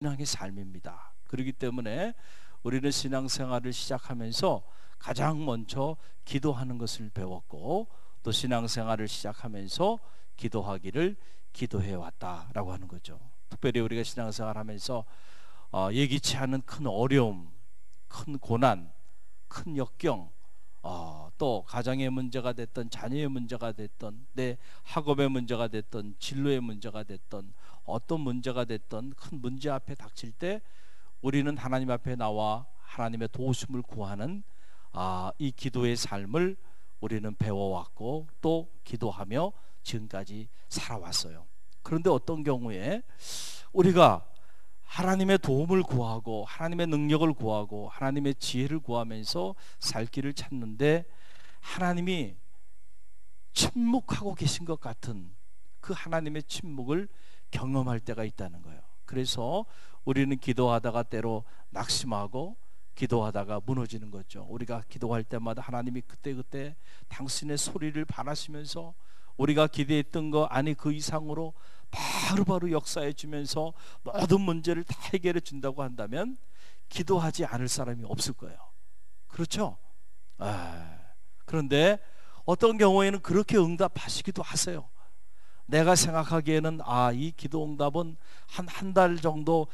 신앙의 삶입니다. 그렇기 때문에 우리는 신앙생활을 시작하면서 가장 먼저 기도하는 것을 배웠고, 또 신앙생활을 시작하면서 기도하기를 기도해 왔다라고 하는 거죠. 특별히 우리가 신앙생활 하면서 예기치 않은 큰 어려움, 큰 고난, 큰 역경, 또 가정의 문제가 됐던, 자녀의 문제가 됐던, 내 학업의 문제가 됐던, 진로의 문제가 됐던, 어떤 문제가 됐던 큰 문제 앞에 닥칠 때 우리는 하나님 앞에 나와 하나님의 도우심을 구하는 이 기도의 삶을 우리는 배워왔고, 또 기도하며 지금까지 살아왔어요. 그런데 어떤 경우에 우리가 하나님의 도움을 구하고 하나님의 능력을 구하고 하나님의 지혜를 구하면서 살 길을 찾는데 하나님이 침묵하고 계신 것 같은 그 하나님의 침묵을 경험할 때가 있다는 거예요. 그래서 우리는 기도하다가 때로 낙심하고 기도하다가 무너지는 거죠. 우리가 기도할 때마다 하나님이 그때그때 당신의 소리를 바라시면서 우리가 기대했던 거 아니 그 이상으로 바로바로 역사해 주면서 모든 문제를 다 해결해 준다고 한다면 기도하지 않을 사람이 없을 거예요. 그렇죠? 그런데 어떤 경우에는 그렇게 응답하시기도 하세요. 내가 생각하기에는 이 기도 응답은 한 달 정도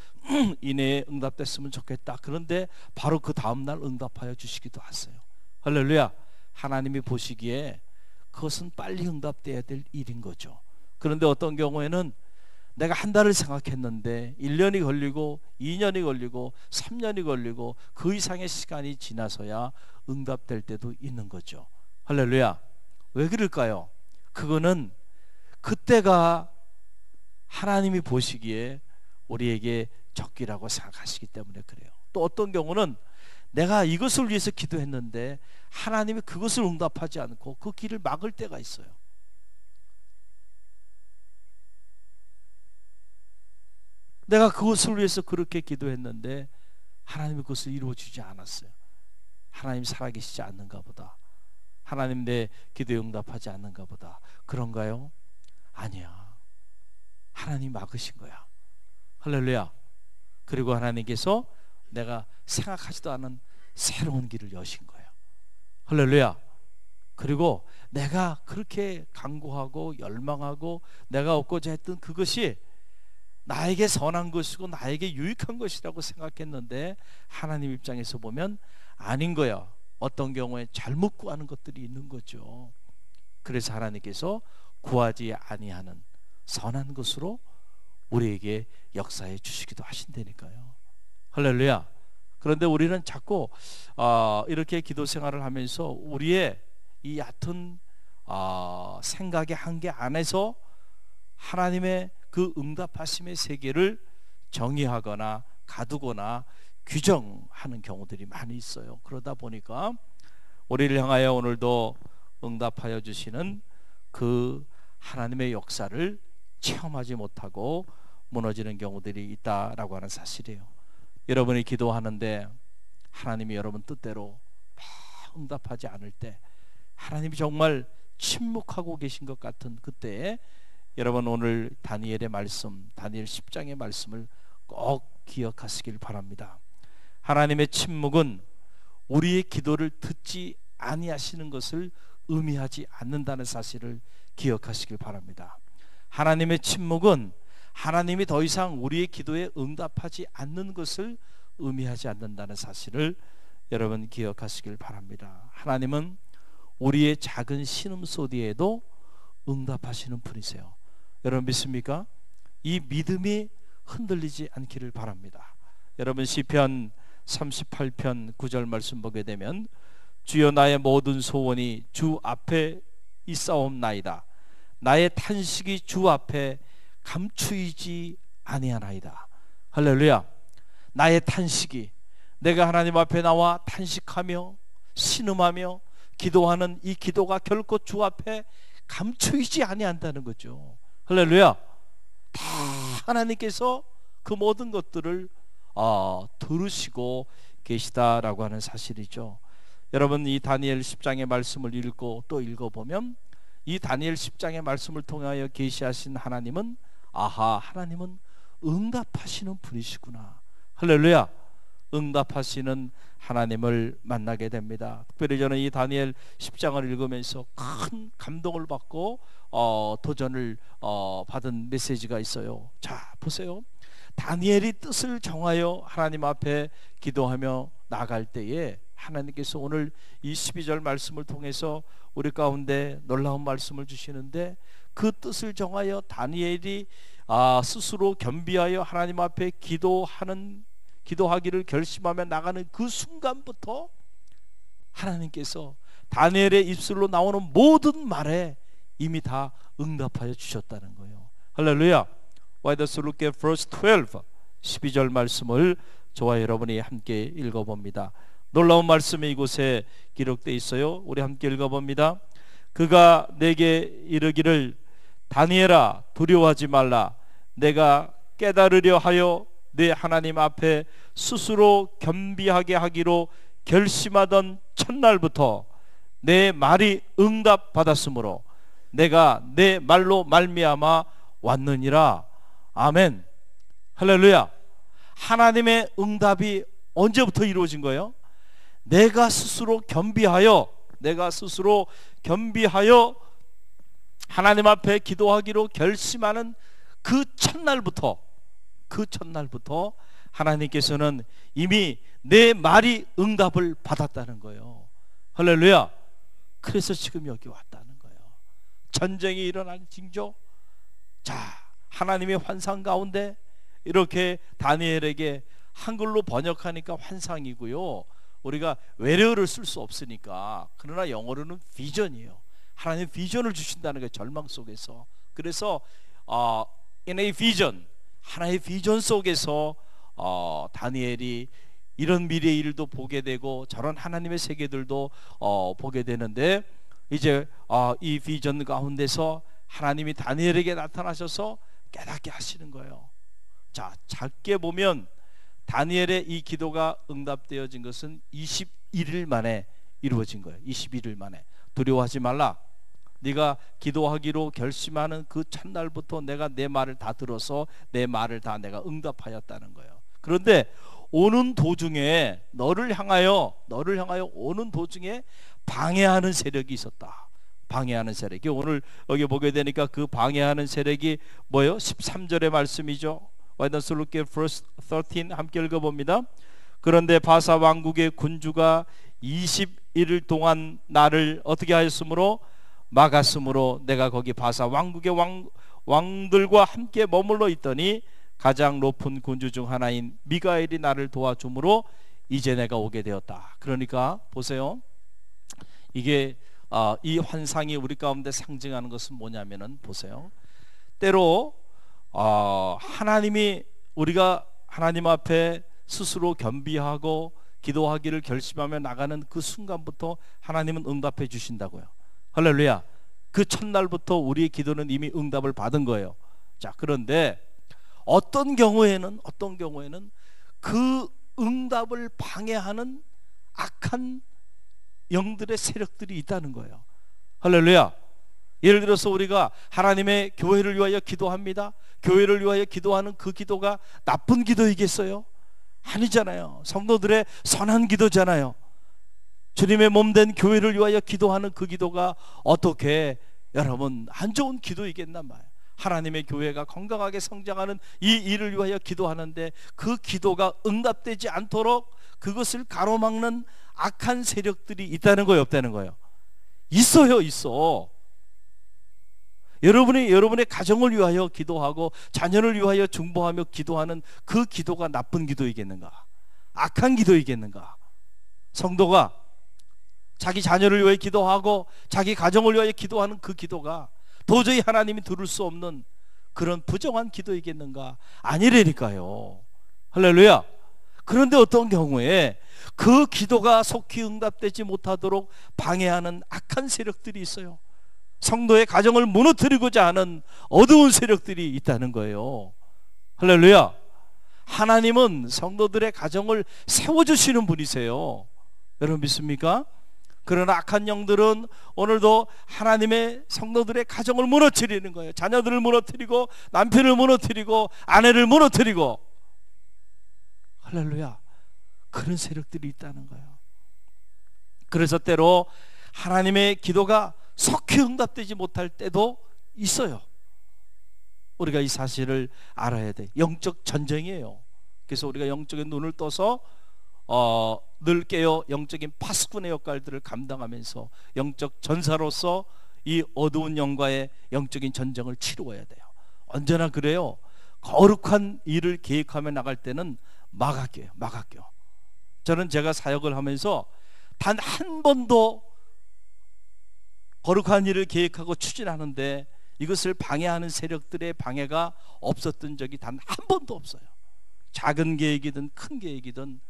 이내에 응답됐으면 좋겠다. 그런데 바로 그 다음날 응답하여 주시기도 하세요. 할렐루야. 하나님이 보시기에 그것은 빨리 응답돼야 될 일인 거죠. 그런데 어떤 경우에는 내가 한 달을 생각했는데 1년이 걸리고 2년이 걸리고 3년이 걸리고 그 이상의 시간이 지나서야 응답될 때도 있는 거죠. 할렐루야. 왜 그럴까요? 그거는 그때가 하나님이 보시기에 우리에게 적기라고 생각하시기 때문에 그래요. 또 어떤 경우는 내가 이것을 위해서 기도했는데 하나님이 그것을 응답하지 않고 그 길을 막을 때가 있어요. 내가 그것을 위해서 그렇게 기도했는데 하나님이 그것을 이루어주지 않았어요. 하나님 살아계시지 않는가 보다. 하나님 내 기도에 응답하지 않는가 보다. 그런가요? 아니야. 하나님 막으신 거야. 할렐루야. 그리고 하나님께서 내가 생각하지도 않은 새로운 길을 여신 거예요. 할렐루야. 그리고 내가 그렇게 간구하고 열망하고 내가 얻고자 했던 그것이 나에게 선한 것이고 나에게 유익한 것이라고 생각했는데 하나님 입장에서 보면 아닌 거야. 어떤 경우에 잘못 구하는 것들이 있는 거죠. 그래서 하나님께서 구하지 아니하는 선한 것으로 우리에게 역사해 주시기도 하신다니까요. 할렐루야. 그런데 우리는 자꾸 이렇게 기도 생활을 하면서 우리의 이 얕은 생각의 한계 안에서 하나님의 그 응답하심의 세계를 정의하거나 가두거나 규정하는 경우들이 많이 있어요. 그러다 보니까 우리를 향하여 오늘도 응답하여 주시는 그 하나님의 역사를 체험하지 못하고 무너지는 경우들이 있다라고 하는 사실이에요. 여러분이 기도하는데 하나님이 여러분 뜻대로 응답하지 않을 때 하나님이 정말 침묵하고 계신 것 같은 그때에 여러분 오늘 다니엘의 말씀, 다니엘 10장의 말씀을 꼭 기억하시길 바랍니다. 하나님의 침묵은 우리의 기도를 듣지 아니하시는 것을 의미하지 않는다는 사실을 기억하시길 바랍니다. 하나님의 침묵은 하나님이 더 이상 우리의 기도에 응답하지 않는 것을 의미하지 않는다는 사실을 여러분 기억하시길 바랍니다. 하나님은 우리의 작은 신음소리에도 응답하시는 분이세요. 여러분 믿습니까? 이 믿음이 흔들리지 않기를 바랍니다. 여러분 시편 38편 9절 말씀 보게 되면 주여 나의 모든 소원이 주 앞에 있사옵나이다. 나의 탄식이 주 앞에 감추이지 아니하나이다. 할렐루야. 나의 탄식이, 내가 하나님 앞에 나와 탄식하며 신음하며 기도하는 이 기도가 결코 주 앞에 감추이지 아니한다는 거죠. 할렐루야. 다 하나님께서 그 모든 것들을 들으시고 계시다라고 하는 사실이죠. 여러분 이 다니엘 10장의 말씀을 읽고 또 읽어보면 이 다니엘 10장의 말씀을 통하여 계시하신 하나님은 하나님은 응답하시는 분이시구나. 할렐루야. 응답하시는 하나님을 만나게 됩니다. 특별히 저는 이 다니엘 10장을 읽으면서 큰 감동을 받고 도전을 받은 메시지가 있어요. 자, 보세요. 다니엘이 뜻을 정하여 하나님 앞에 기도하며 나갈 때에 하나님께서 오늘 이 12절 말씀을 통해서 우리 가운데 놀라운 말씀을 주시는데, 그 뜻을 정하여 다니엘이 스스로 겸비하여 하나님 앞에 기도하기를 결심하며 나가는 그 순간부터 하나님께서 다니엘의 입술로 나오는 모든 말에 이미 다 응답하여 주셨다는 거예요. 할렐루야. Why does look at verse 12? 12절 말씀을 저와 여러분이 함께 읽어봅니다. 놀라운 말씀이 이곳에 기록되어 있어요. 우리 함께 읽어봅니다. 그가 내게 이르기를 다니엘아 두려워하지 말라. 내가 깨달으려 하여 내 하나님 앞에 스스로 겸비하게 하기로 결심하던 첫날부터 내 말이 응답받았으므로 내가 내 말로 말미암아 왔느니라. 아멘. 할렐루야. 하나님의 응답이 언제부터 이루어진 거예요? 내가 스스로 겸비하여 하나님 앞에 기도하기로 결심하는 그 첫날부터 하나님께서는 이미 내 말이 응답을 받았다는 거예요. 할렐루야. 그래서 지금 여기 왔다는 거예요. 전쟁이 일어난 징조. 자, 하나님의 환상 가운데 이렇게 다니엘에게 한글로 번역하니까 환상이고요, 우리가 외래어를 쓸 수 없으니까, 그러나 영어로는 비전이에요. 하나님 비전을 주신다는 게 절망 속에서. 그래서 in a vision, 하나의 비전 속에서 다니엘이 이런 미래의 일도 보게 되고 저런 하나님의 세계들도 보게 되는데, 이제 이 비전 가운데서 하나님이 다니엘에게 나타나셔서 깨닫게 하시는 거예요. 자, 작게 보면 다니엘의 이 기도가 응답되어진 것은 21일 만에 이루어진 거예요. 21일 만에. 두려워하지 말라. 네가 기도하기로 결심하는 그 첫날부터 내가 내 말을 다 들어서 내 말을 다 내가 응답하였다는 거예요. 그런데 오는 도중에 너를 향하여 오는 도중에 방해하는 세력이 있었다. 방해하는 세력이, 오늘 여기 보게 되니까 그 방해하는 세력이 뭐예요? 13절의 말씀이죠. Why don't you look at verse 13? 함께 읽어봅니다. 그런데 바사 왕국의 군주가 21일 동안 나를 어떻게 하였으므로 막았으므로 내가 거기 바사 왕국의 왕들과 함께 머물러 있더니 가장 높은 군주 중 하나인 미가엘이 나를 도와주므로 이제 내가 오게 되었다. 그러니까 보세요. 이게 이 환상이 우리 가운데 상징하는 것은 뭐냐면은, 보세요. 때로 하나님이, 우리가 하나님 앞에 스스로 겸비하고 기도하기를 결심하며 나가는 그 순간부터 하나님은 응답해 주신다고요. 할렐루야. 그 첫날부터 우리의 기도는 이미 응답을 받은 거예요. 자, 그런데 어떤 경우에는 그 응답을 방해하는 악한 영들의 세력들이 있다는 거예요. 할렐루야. 예를 들어서 우리가 하나님의 교회를 위하여 기도합니다. 교회를 위하여 기도하는 그 기도가 나쁜 기도이겠어요? 아니잖아요. 성도들의 선한 기도잖아요. 주님의 몸된 교회를 위하여 기도하는 그 기도가 어떻게 여러분 안 좋은 기도이겠나 말이에요. 하나님의 교회가 건강하게 성장하는 이 일을 위하여 기도하는데 그 기도가 응답되지 않도록 그것을 가로막는 악한 세력들이 있다는 거예요, 없다는 거예요? 있어요, 있어. 여러분의 가정을 위하여 기도하고 자녀를 위하여 중보하며 기도하는 그 기도가 나쁜 기도이겠는가? 악한 기도이겠는가? 성도가 자기 자녀를 위하여 기도하고 자기 가정을 위하여 기도하는 그 기도가 도저히 하나님이 들을 수 없는 그런 부정한 기도이겠는가? 아니라니까요. 할렐루야. 그런데 어떤 경우에 그 기도가 속히 응답되지 못하도록 방해하는 악한 세력들이 있어요. 성도의 가정을 무너뜨리고자 하는 어두운 세력들이 있다는 거예요. 할렐루야. 하나님은 성도들의 가정을 세워주시는 분이세요. 여러분 믿습니까? 그러나 악한 영들은 오늘도 하나님의 성도들의 가정을 무너뜨리는 거예요. 자녀들을 무너뜨리고 남편을 무너뜨리고 아내를 무너뜨리고, 할렐루야, 그런 세력들이 있다는 거예요. 그래서 때로 하나님의 기도가 속히 응답되지 못할 때도 있어요. 우리가 이 사실을 알아야 돼. 영적 전쟁이에요. 그래서 우리가 영적인 눈을 떠서 늘 깨어 영적인 파수꾼의 역할들을 감당하면서 영적 전사로서 이 어두운 영과의 영적인 전쟁을 치루어야 돼요. 언제나 그래요. 거룩한 일을 계획하며 나갈 때는 막아껴요. 저는 제가 사역을 하면서 단 한 번도 거룩한 일을 계획하고 추진하는데 이것을 방해하는 세력들의 방해가 없었던 적이 단 한 번도 없어요. 작은 계획이든 큰 계획이든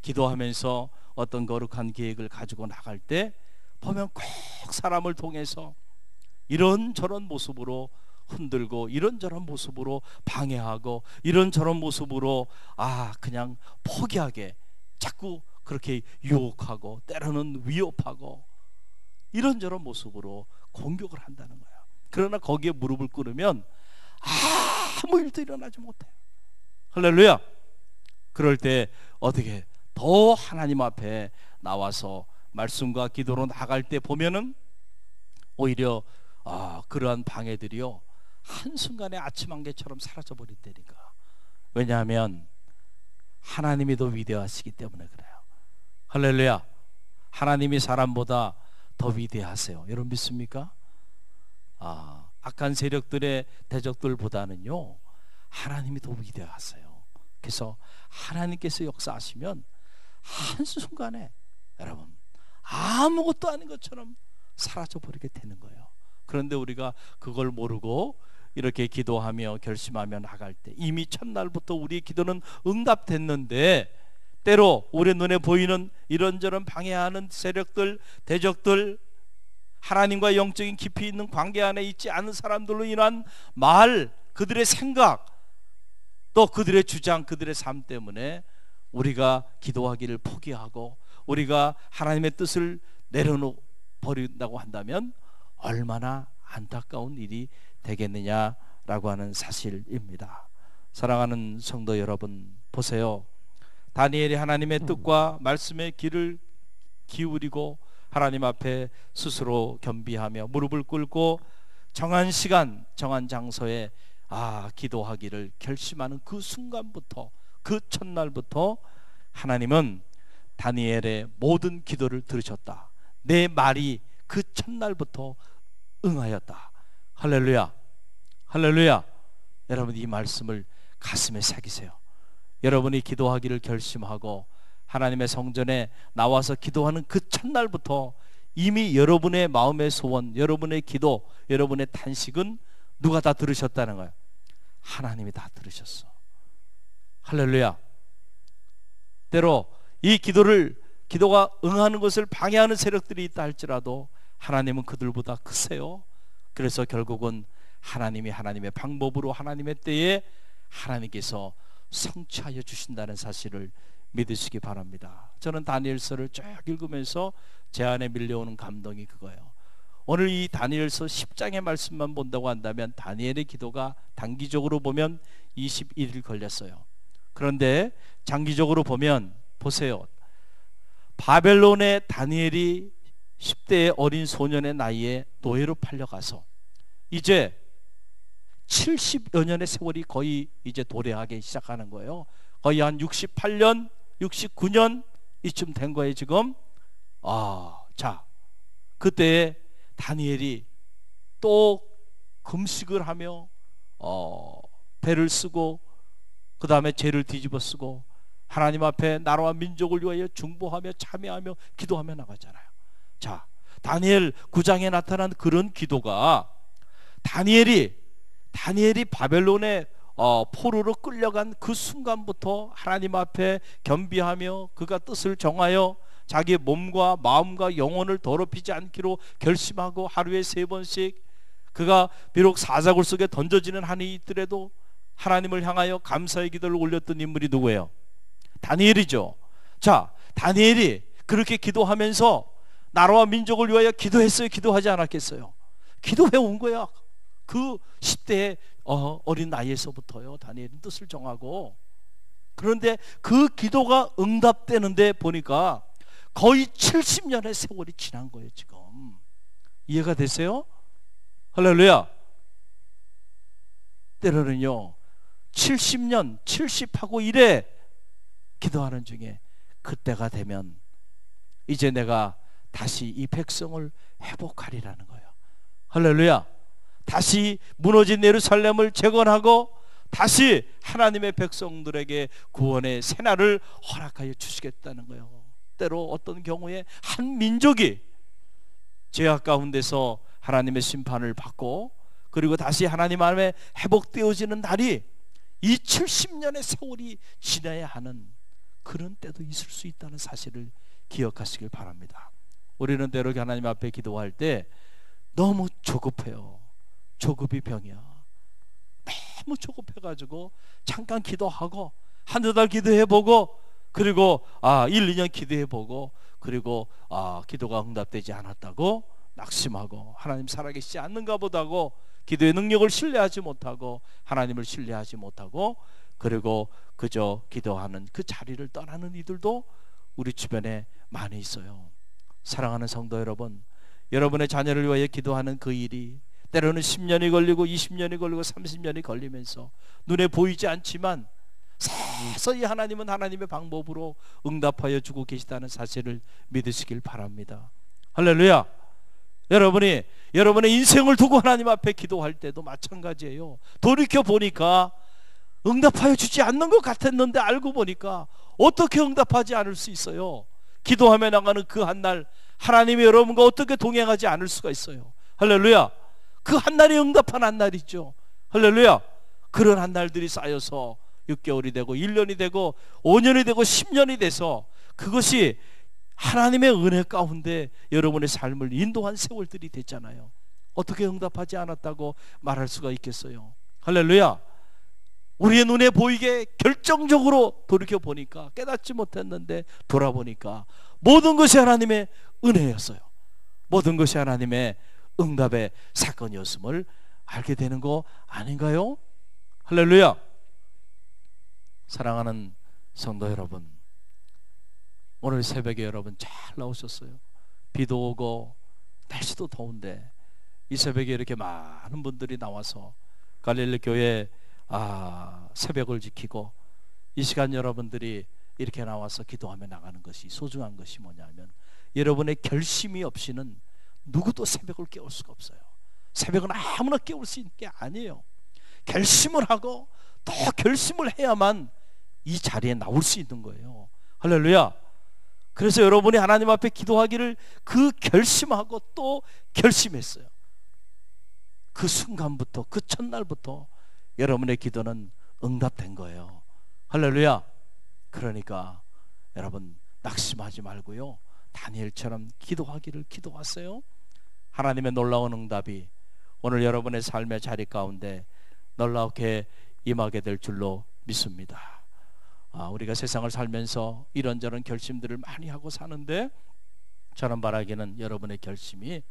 기도하면서 어떤 거룩한 계획을 가지고 나갈 때 보면 꼭 사람을 통해서 이런저런 모습으로 흔들고 이런저런 모습으로 방해하고 이런저런 모습으로 그냥 포기하게 자꾸 그렇게 유혹하고 때로는 위협하고 이런저런 모습으로 공격을 한다는 거예요. 그러나 거기에 무릎을 꿇으면 아무 일도 일어나지 못해요. 할렐루야. 그럴 때 어떻게 더 하나님 앞에 나와서 말씀과 기도로 나갈 때 보면은 오히려 그러한 방해들이요 한순간에 아침 안개처럼 사라져 버린다니까. 왜냐하면 하나님이 더 위대하시기 때문에 그래요. 할렐루야. 하나님이 사람보다 더 위대하세요. 여러분 믿습니까? 악한 세력들의 대적들보다는요 하나님이 더 위대하세요. 그래서 하나님께서 역사하시면 한순간에 여러분 아무것도 아닌 것처럼 사라져 버리게 되는 거예요. 그런데 우리가 그걸 모르고 이렇게 기도하며 결심하며 나갈 때 이미 첫날부터 우리의 기도는 응답됐는데 때로 우리 눈에 보이는 이런저런 방해하는 세력들, 대적들, 하나님과 영적인 깊이 있는 관계 안에 있지 않은 사람들로 인한 말, 그들의 생각, 또 그들의 주장, 그들의 삶 때문에 우리가 기도하기를 포기하고 우리가 하나님의 뜻을 내려놓버린다고 한다면 얼마나 안타까운 일이 되겠느냐라고 하는 사실입니다. 사랑하는 성도 여러분, 보세요. 다니엘이 하나님의 뜻과 말씀의 귀를 기울이고 하나님 앞에 스스로 겸비하며 무릎을 꿇고 정한 시간 정한 장소에 기도하기를 결심하는 그 순간부터, 그 첫날부터 하나님은 다니엘의 모든 기도를 들으셨다. 내 말이 그 첫날부터 응하였다. 할렐루야. 할렐루야. 여러분 이 말씀을 가슴에 새기세요. 여러분이 기도하기를 결심하고 하나님의 성전에 나와서 기도하는 그 첫날부터 이미 여러분의 마음의 소원, 여러분의 기도, 여러분의 탄식은 누가 다 들으셨다는 거예요? 하나님이 다 들으셨어. 할렐루야. 때로 이 기도가 응하는 것을 방해하는 세력들이 있다 할지라도 하나님은 그들보다 크세요. 그래서 결국은 하나님이 하나님의 방법으로 하나님의 때에 하나님께서 성취하여 주신다는 사실을 믿으시기 바랍니다. 저는 다니엘서를 쭉 읽으면서 제 안에 밀려오는 감동이 그거예요. 오늘 이 다니엘서 10장의 말씀만 본다고 한다면 다니엘의 기도가 단기적으로 보면 21일 걸렸어요. 그런데 장기적으로 보면 보세요. 바벨론의 다니엘이 10대의 어린 소년의 나이에 노예로 팔려가서 이제 70여 년의 세월이 거의 이제 도래하기 시작하는 거예요. 거의 한 68년, 69년 이쯤 된 거예요 지금. 자, 그때 다니엘이 또 금식을 하며 배를 쓰고 그 다음에 죄를 뒤집어 쓰고 하나님 앞에 나라와 민족을 위하여 중보하며 참여하며 기도하며 나가잖아요. 자, 다니엘 9장에 나타난 그런 기도가 다니엘이 바벨론의 포로로 끌려간 그 순간부터 하나님 앞에 겸비하며 그가 뜻을 정하여 자기의 몸과 마음과 영혼을 더럽히지 않기로 결심하고 하루에 3번씩 그가 비록 사자굴 속에 던져지는 한이 있더라도 하나님을 향하여 감사의 기도를 올렸던 인물이 누구예요? 다니엘이죠. 자, 다니엘이 그렇게 기도하면서 나라와 민족을 위하여 기도했어요? 기도하지 않았겠어요? 기도해 온 거야. 그 10대의 어린 나이에서부터요. 다니엘은 뜻을 정하고. 그런데 그 기도가 응답되는데 보니까 거의 70년의 세월이 지난 거예요. 지금 이해가 되세요? 할렐루야. 때로는요 70년 70하고 이래 기도하는 중에 그때가 되면 이제 내가 다시 이 백성을 회복하리라는 거예요. 할렐루야. 다시 무너진 예루살렘을 재건하고 다시 하나님의 백성들에게 구원의 새날을 허락하여 주시겠다는 거예요. 때로 어떤 경우에 한 민족이 죄악 가운데서 하나님의 심판을 받고 그리고 다시 하나님 안에 회복되어지는 날이 이 70년의 세월이 지나야 하는 그런 때도 있을 수 있다는 사실을 기억하시길 바랍니다. 우리는 때로 하나님 앞에 기도할 때 너무 조급해요. 조급이 병이야. 너무 조급해가지고 잠깐 기도하고 한두 달 기도해보고 그리고 1, 2년 기도해보고 그리고 기도가 응답되지 않았다고 낙심하고 하나님 살아계시지 않는가 보다고 기도의 능력을 신뢰하지 못하고 하나님을 신뢰하지 못하고 그리고 그저 기도하는 그 자리를 떠나는 이들도 우리 주변에 많이 있어요. 사랑하는 성도 여러분, 여러분의 자녀를 위하여 기도하는 그 일이 때로는 10년이 걸리고 20년이 걸리고 30년이 걸리면서 눈에 보이지 않지만 서서히 하나님은 하나님의 방법으로 응답하여 주고 계시다는 사실을 믿으시길 바랍니다. 할렐루야. 여러분의 인생을 두고 하나님 앞에 기도할 때도 마찬가지예요. 돌이켜 보니까 응답하여 주지 않는 것 같았는데 알고 보니까 어떻게 응답하지 않을 수 있어요? 기도하며 나가는 그 한날 하나님이 여러분과 어떻게 동행하지 않을 수가 있어요? 할렐루야. 그 한날이 응답한 한날이죠. 할렐루야. 그런 한날들이 쌓여서 6개월이 되고 1년이 되고 5년이 되고 10년이 돼서 그것이 하나님의 은혜 가운데 여러분의 삶을 인도한 세월들이 됐잖아요. 어떻게 응답하지 않았다고 말할 수가 있겠어요? 할렐루야. 우리의 눈에 보이게 결정적으로 돌이켜보니까 깨닫지 못했는데 돌아보니까 모든 것이 하나님의 은혜였어요. 모든 것이 하나님의 응답의 사건이었음을 알게 되는 거 아닌가요? 할렐루야. 사랑하는 성도 여러분, 오늘 새벽에 여러분 잘 나오셨어요. 비도 오고 날씨도 더운데 이 새벽에 이렇게 많은 분들이 나와서 갈릴리 교회 새벽을 지키고 이 시간 여러분들이 이렇게 나와서 기도하며 나가는 것이 소중한 것이 뭐냐면 여러분의 결심이 없이는 누구도 새벽을 깨울 수가 없어요. 새벽은 아무나 깨울 수 있는 게 아니에요. 결심을 하고 또 결심을 해야만 이 자리에 나올 수 있는 거예요. 할렐루야. 그래서 여러분이 하나님 앞에 기도하기를 그 결심하고 또 결심했어요. 그 순간부터 그 첫날부터 여러분의 기도는 응답된 거예요. 할렐루야. 그러니까 여러분 낙심하지 말고요, 다니엘처럼 기도하기를 기도하세요. 하나님의 놀라운 응답이 오늘 여러분의 삶의 자리 가운데 놀랍게 임하게 될 줄로 믿습니다. 우리가 세상을 살면서 이런저런 결심들을 많이 하고 사는데 저는 바라기는 여러분의 결심이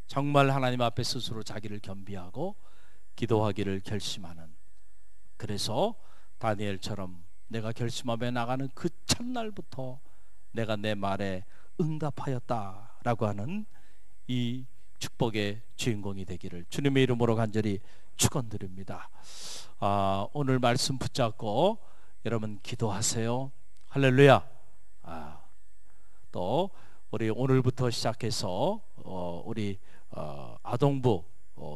정말 하나님 앞에 스스로 자기를 겸비하고 기도하기를 결심하는, 그래서 다니엘처럼 내가 결심하며 나가는 그 첫날부터 내가 내 말에 응답하였다라고 하는 이 축복의 주인공이 되기를 주님의 이름으로 간절히 축원드립니다. 오늘 말씀 붙잡고 여러분 기도하세요. 할렐루야. 또 우리 오늘부터 시작해서 우리 아동부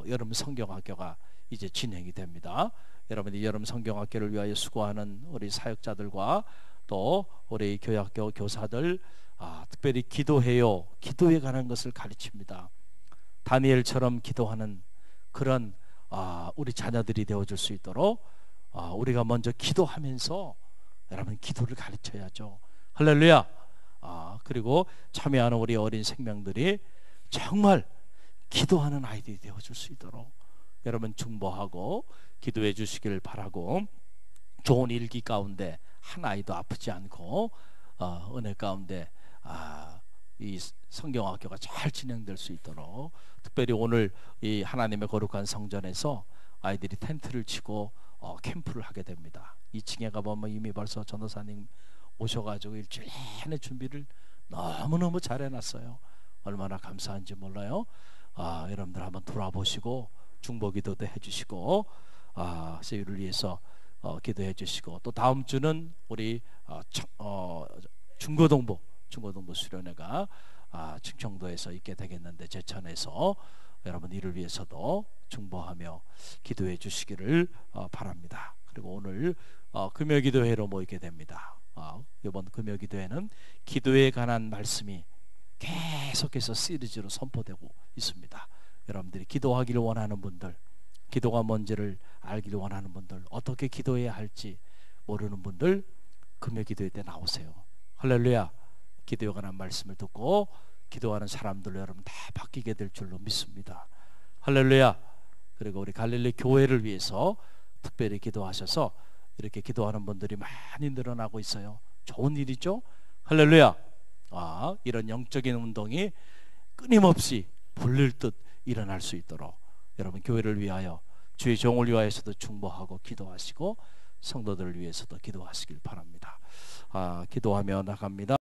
여름 성경학교가 이제 진행이 됩니다. 여러분이 여름 성경학교를 위하여 수고하는 우리 사역자들과 또 우리 교학교 교사들 특별히 기도해요, 기도에 관한 것을 가르칩니다. 다니엘처럼 기도하는 그런 우리 자녀들이 되어줄 수 있도록 우리가 먼저 기도하면서 여러분 기도를 가르쳐야죠. 할렐루야. 그리고 참여하는 우리 어린 생명들이 정말 기도하는 아이들이 되어줄 수 있도록 여러분 중보하고 기도해 주시길 바라고, 좋은 일기 가운데 한 아이도 아프지 않고 은혜 가운데 이 성경학교가 잘 진행될 수 있도록 특별히 오늘 이 하나님의 거룩한 성전에서 아이들이 텐트를 치고 캠프를 하게 됩니다. 2층에 가보면 이미 벌써 전도사님 오셔가지고 일주일 내내 준비를 너무너무 잘 해놨어요. 얼마나 감사한지 몰라요. 여러분들 한번 돌아보시고 중보기도도 해주시고 세유를 위해서 기도해 주시고, 또 다음 주는 우리 중고동부 수련회가 충청도에서 있게 되겠는데, 제천에서 여러분 이를 위해서도 중보하며 기도해 주시기를 바랍니다. 그리고 오늘 금요기도회로 모이게 됩니다. 이번 금요기도회는 기도에 관한 말씀이 계속해서 시리즈로 선포되고 있습니다. 여러분들이 기도하기를 원하는 분들, 기도가 뭔지를 알기를 원하는 분들, 어떻게 기도해야 할지 모르는 분들 금요기도회 때 나오세요. 할렐루야. 기도에 관한 말씀을 듣고 기도하는 사람들로 여러분 다 바뀌게 될 줄로 믿습니다. 할렐루야. 그리고 우리 갈릴리 교회를 위해서 특별히 기도하셔서 이렇게 기도하는 분들이 많이 늘어나고 있어요. 좋은 일이죠. 할렐루야. 이런 영적인 운동이 끊임없이 불릴 듯 일어날 수 있도록 여러분 교회를 위하여, 주의 종을 위하여서도 중보하고 기도하시고 성도들을 위해서도 기도하시길 바랍니다. 기도하며 나갑니다.